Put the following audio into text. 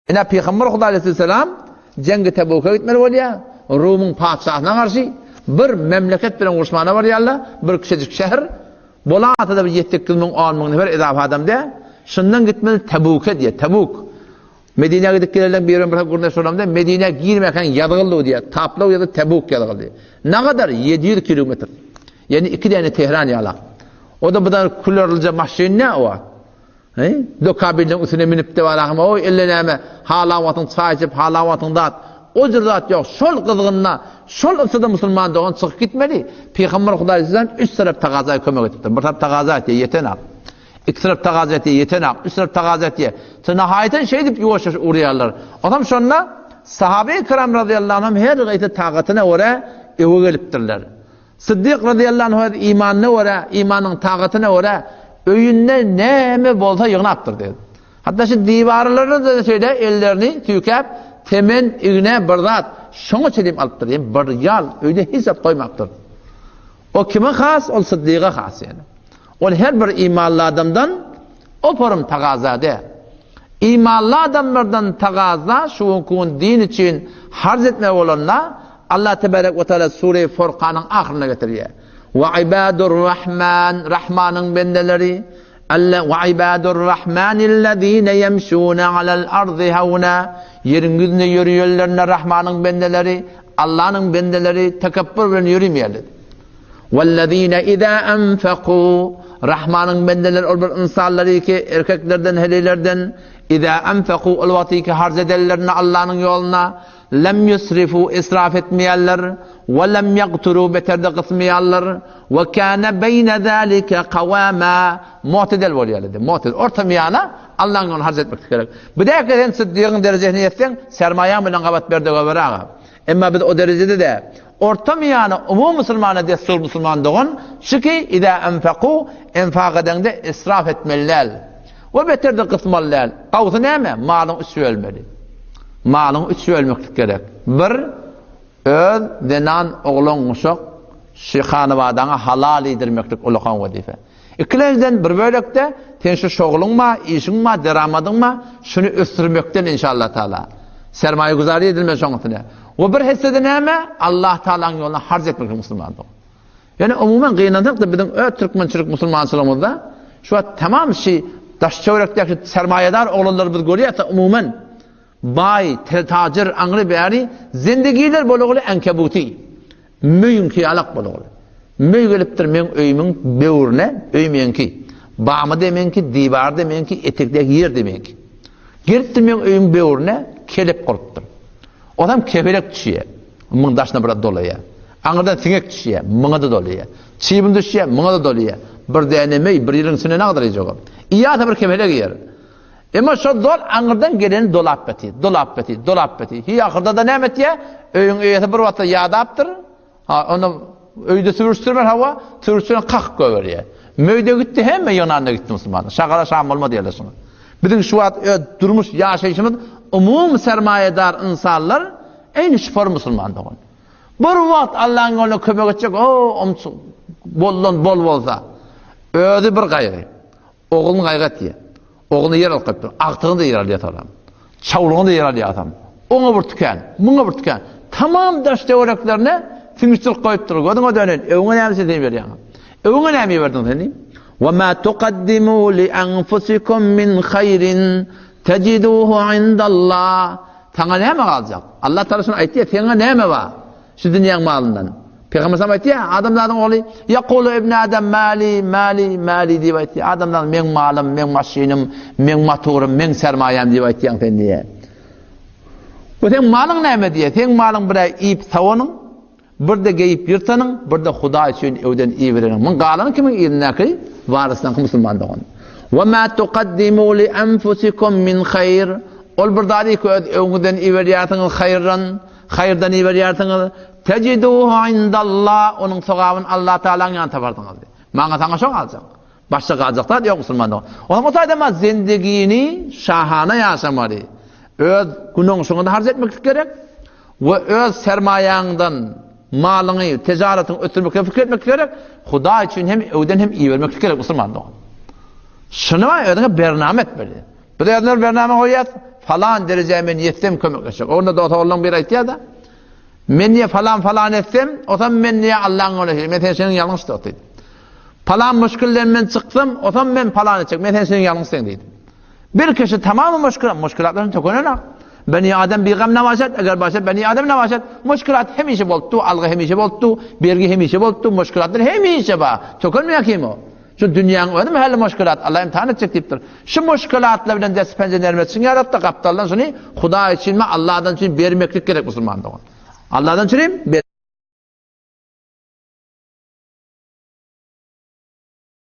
Ene Peygamber Huda aleyhisselam cengi Tebuk'a gitmeli ol ya. Rum'un padişahına karşı bir memleket bilen uğraşmana var yalla. Bir küçücük şehir. Bolan atada bir 7 bin 10 bin nefer edafi adam de. Şundan gitmeli Tebuk'a diye. Tebuk. Medine'ye gidip gelirler bir yerin bir kuruna soram da Medine'ye girmeken yadığıllı diye. Taplı ya da Tebuk yadığıllı diye. Ne kadar? 700 kilometre. Yani 2 tane Tehran yala. O da buradan kullarlıca mahşeyin ne o? Dokabillerin üstüne minip de var ama o elleneme halavatın çayçıp halavatın dat. O zırdat yok. Şol kızgınına, şol ısıda Müslüman doğan çıkıp gitmeli. Peygamber Huda aleyhisselam 3 taraf tagazaya kömek ettiptir. Bir taraf tagaza etiye yetenak. 2 taraf tagaza etiye yetenak. 3 taraf tagaza etiye. Nihayeten şey deyip yuvaşır uğrayarlar. Adam şonuna sahabe-i kiram radıyallahu anh her gayti taqatına oraya evi geliptirler. Sıddık radıyallahu anh imanına oraya, imanın taqatına oraya öyünne neme bolsa yığınaptır dedi. Hatta şu divarlarını da şöyle ellerini tükep temen ügne birdat şonu çelim alıptır. Yani bir yal öyle hesap koymaktır. O kime has? O Sıddık'a has yani. O her bir imanlı adamdan o forum tagazade. İmanlı adamlardan tagaza şu kun din için harz etme olanla Allah Tebarek ve Teala Sure-i Furqan'ın ahirine getiriyor. Ve ibadur rahman, Rahman'ın bendeleri ve ibadur rahmanillezine yemşûne alel ardı havna, yerin yüzünde yürüyorlarına Rahman'ın bendeleri, Allah'ın bendeleri tekebbür ve yürümeyeler. Vellezine izâ enfekû, Rahman'ın bendeleri ol bir insanları ki erkeklerden helilerden izâ enfekû ol vakti ki harz ederlerine Allah'ın yoluna lem yusrifu israf etmeyenler ve lem yaqturu beterde kısmeyenler ve kâne beyne zâlike kavâmâ mu'tedel oluyorlar. Mu'tedel orta miyana Allah'ın yolunu harz etmek gerek. Bir de hakikaten Sıddık'ın derecesini yetsen sermaye bilen kavat berde gavarağa. Ama biz o derecede de orta miyana umum Müslümana destur Müslüman doğun şu ki idâ enfekû enfak edende israf etmeliler ve beterde kısmalılar. Kavsu neyme? Malın üstü ölmeli. Malın üç ölmeklik gerek. Bir, öz denan oğlun uşak şihanıvadana halal edirmeklik ulukan vazife. İkilerden bir bölükte sen şu şoğlun ma, işin ma, deramadın ma, şunu östürmekten inşallah Teala. Sermaye guzari edilmez şoğluna. O bir hissede neyme? Allah Teala'nın yoluna harz etmeklik Müslümandır. Yani umumen kıyınadık da bizim Türkmençilik Müslümançılığımızda şu an tamam şey, taş çevrekteki sermayedar oğulları biz görüyorsa umumen bay, tacir, angri bari zindigiler boluğulu enkebuti. Müyün ki alak boluğulu. Müy geliptir men öyümün böğürne, öymeyen ki. Bağımı demeyen ki, divar demeyen ki, etekdeki yer demeyen ki. Geliptir men öyümün böğürne, kelep koruptur. Adam kefelek düşüyor. Mın daşına bırak doluyor. Anırdan sinek düşüyor, mına da doluyor. Çiğbin düşüyor, mına da doluyor. Bir denemey, bir yılın sene ne kadar yiyecek o? İyata bir kefelek yer. Ama şu dol anırdan geleni dolap beti. Hi ahırda da ne emet ya? Öyün öyeti bir vatta yağda aptır. Onu öyde sürüştürmer hava, sürüştürün kalk göver ya. Möyde gitti hem mi Yunan'da gitti Müslümanlar? Şakala şam olma diyorlar sonra. Bizim şu an durmuş yaşayışımız umum sermayedar insanlar aynı şifor Müslüman doğun. Bir vaxt Allah'ın yoluna kömek edecek, bol olsa. Öyle bir gayrı. Oğlun gayret diye. Oğlunu yer alıp koyup, aktığını da yer alıyor adam. Çavluğunu da yer alıyor adam. Ona bir tüken, buna bir tüken. Tamam daş teoreklerine finişçilik koyup durur. Odun dönün, evine neymişse deyim veriyor. Evine neymi verdin seni? وَمَا تُقَدِّمُوا لِأَنْفُسِكُمْ مِنْ خَيْرٍ تَجِدُوهُ عِنْدَ اللّٰهِ. Sana ne mi kalacak? Allah tarafından ayet ya, sana ne mi var? Şu dünyanın malından. Peygamber sana ayet ya, adamların oğlu يَقُولُ اِبْنَ آدَمْ مَالِي diye ayet ya. Adamların men malım, men maşinim, men motorum, men sermayem diye ayet ya diye. Bu senin malın ne mi diye? Senin malın bir iyip savanın, bir de geyip yırtanın, bir de Huda için evden iyi verenin. Mun qalanın kimin iyiline ki? Varısından Müslüman doğun. وَمَا تُقَدِّمُوا لِأَنْفُسِكُمْ مِنْ خَيْرٍ. Ol bir dadi ki evden iyi veriyorsunuz hayırdan iyi veriyorsunuz. Teciduhu indallah. Onun sevabın Allah Teala'nın yanına tapardınız. Bana sana çok alacak. Başka kalacaklar yok Müslüman doğun. O zaman sayedeme zindigini şahane yaşamalı. Öz günün sonunda harz etmek gerek. Ve öz sermayandan malını, ticaretini ötürmek, fikir etmek gerek. Huda için hem evden hem iyi vermek gerek Müslüman doğun. Şunu var, ödene bernamet böyle. Bir yazılar bername koyat, falan dereceye men yetsem kömekleşecek. Orada da otoğulun bir aytya da, men niye falan etsem, o zaman men niye Allah'ın olayım, men senin yanlış da otaydı. Falan müşkülden men çıktım, o zaman men falan edecek, men senin yanlış sen deydi. Bir kişi tamamı müşkülatların çok önemli. Beni Adem bir gam navaşat, eğer başat Beni Adem navaşat, müşkülat hemişe boltu, algı hemişe boltu, bergi hemişe boltu, müşkülatlar hemişe ba. Çok önemli kim o? Şu dünyanın öyle mi hali müşkülat? Allah imtihan edecek deyiptir. Şu müşkülatla bilen ders pencerelerimi etsin yarattı kaptaldan sonra Huda için mi Allah'dan için vermeklik gerek Müslüman'da. Allah'dan için